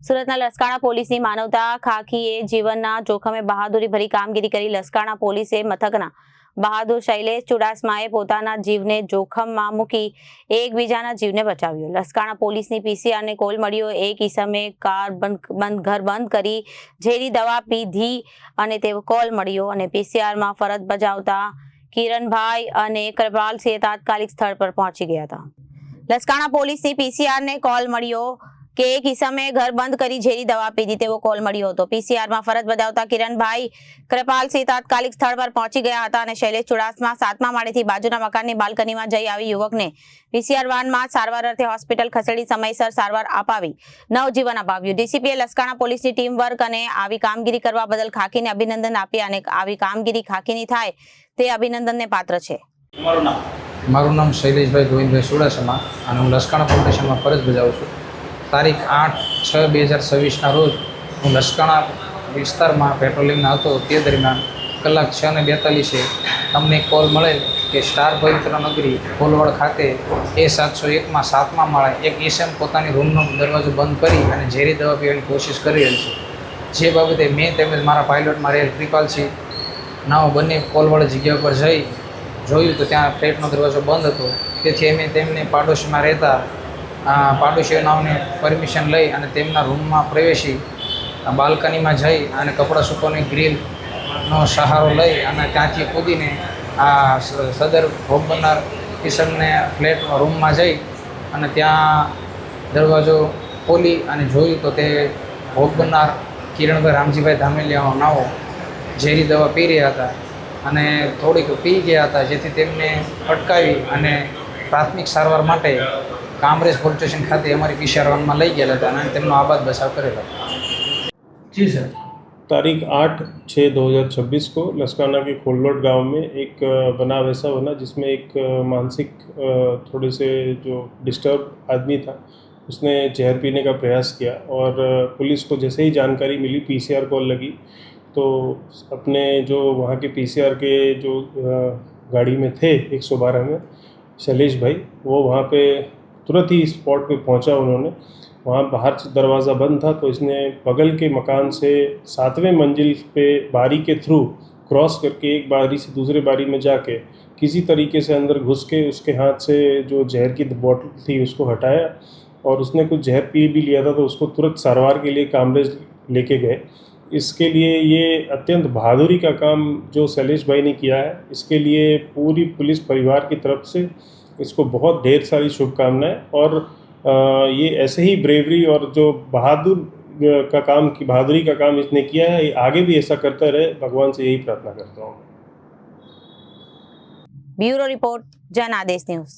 સુરતના લસકાણા પોલીસની માનવતા ખાખીએ જીવનના જોખમે બહાદુરીભરી કામગીરી કરી લસકાણા પોલીસે મથકના બહાદુર શૈલેષ ચુડાસમાએ પોતાના જીવને જોખમમાં મૂકી એકબીજાના જીવને બચાવ્યો। લસકાણા પોલીસની પીસીઆરને કોલ મળ્યો। એક ઈસમે ઘર બંધ કરી ઝેરી દવા પીધી અને તેવો કોલ મળ્યો અને પીસીઆરમાં ફરજ બજાવતા કિરણભાઈ અને કૃપાલસિંહ તાત્કાલિક સ્થળ પર પહોંચી ગયા હતા। લસકાણા પોલીસની પીસીઆરને કોલ મળ્યો કે એક ઈસમે ઘર બંધ કરી ઝેરી દવા પીધી તેવો કોલ મળ્યો હતો। પીસીઆરમાં ફરજ બજાવતા કિરણભાઈ કૃપાલસિંહ તાત્કાલિક સ્થળ પર પહોંચી ગયા હતા અને શૈલેષ ચુડાસમા 7મા માળેથી બાજુના મકાનની બાલ્કનીમાં જઈ આવી યુવકને પીસીઆર વાનમાં સારવાર અર્થે હોસ્પિટલ ખસેડી સમયસર સારવાર અપાવી નવજીવન અપાવ્યું। ડીસીપીએ લસકાણા પોલીસની ટીમ વર્ક અને આવી કામગીરી કરવા બદલ ખાખીને અભિનંદન આપ્યા અને આવી કામગીરી ખાખીની થાય તે અભિનંદનને પાત્ર છે। મારું નામ શૈલેષભાઈ ગોવિંદભાઈ ચુડાસમા અને હું લસકાણા પોલીસ સ્ટેશનમાં ફરજ બજાવું છું। તારીખ 8/6/2026ના રોજ હું લસકાણા વિસ્તારમાં પેટ્રોલિંગમાં હતો। તે દરમિયાન કલાક 6:42 અમને કોલ મળેલ કે સ્ટાર પવિત્ર નગરી કોલવડ ખાતે A701માં 7મા માળે એક ઈસમ પોતાની રૂમનો દરવાજો બંધ કરી અને ઝેરી દવા પીવાની કોશિશ કરી રહેલ છે। જે બાબતે મેં તેમજ મારા પાયલોટમાં રહેલ કૃપાલસિંહ નાઓ બંને કોલવડ જગ્યા પર જઈ જોયું તો ત્યાં ફ્લેટનો દરવાજો બંધ હતો। તેથી અમે તેમને પાડોશીમાં રહેતા પાડોશીઓને પરમિશન લઈ અને તેમના રૂમમાં પ્રવેશી બાલ્કનીમાં જઈ અને કપડાં સૂકવવાની ગ્રીલનો સહારો લઈ અને ત્યાંથી કૂદીને આ સદર ભોગ બનનાર કિશનને ફ્લેટમાં રૂમમાં જઈ અને ત્યાં દરવાજો ખોલી અને જોયું તો તે ભોગ બનનાર કિરણભાઈ રામજીભાઈ ધામેલિયાનો નાઓ ઝેરી દવા પી રહ્યા હતા અને થોડીક પી ગયા હતા, જેથી તેમને અટકાવી અને પ્રાથમિક સારવાર માટે कामरेज पुलिस स्टेशन खाते हमारी पीसीआर वन में लई गया था और तेमनो आबाद बचाव करेला। जी सर। तारीख 8/6/2026 को लसकाना के खोलवट गांव में एक बनाव ऐसा बना जिसमें एक मानसिक थोड़े से जो डिस्टर्ब आदमी था, उसने जहर पीने का प्रयास किया और पुलिस को जैसे ही जानकारी मिली पीसीआर कॉल लगी तो अपने जो वहाँ के पीसीआर के जो गाड़ी में थे 112 में शैलेष भाई, वो वहाँ पे तुरंत ही स्पॉट पे पहुंचा। उन्होंने वहाँ बाहर दरवाज़ा बंद था तो इसने बगल के मकान से 7वें मंजिल पे बारी के थ्रू क्रॉस करके एक बारी से दूसरे बारी में जाके किसी तरीके से अंदर घुस के उसके हाथ से जो जहर की बोतल थी उसको हटाया और उसने कुछ जहर पी भी लिया था तो उसको तुरंत सारवार के लिए कामरेज लेके गए। इसके लिए ये अत्यंत बहादुरी का काम जो शैलेष भाई ने किया है, इसके लिए पूरी पुलिस परिवार की तरफ से इसको बहुत ढेर सारी शुभकामनाएं और ये ऐसे ही ब्रेवरी और जो बहादुरी का काम इसने किया है, ये आगे भी ऐसा करता रहे, भगवान से यही प्रार्थना करता हूँ। ब्यूरो रिपोर्ट, जन आदेश न्यूज़।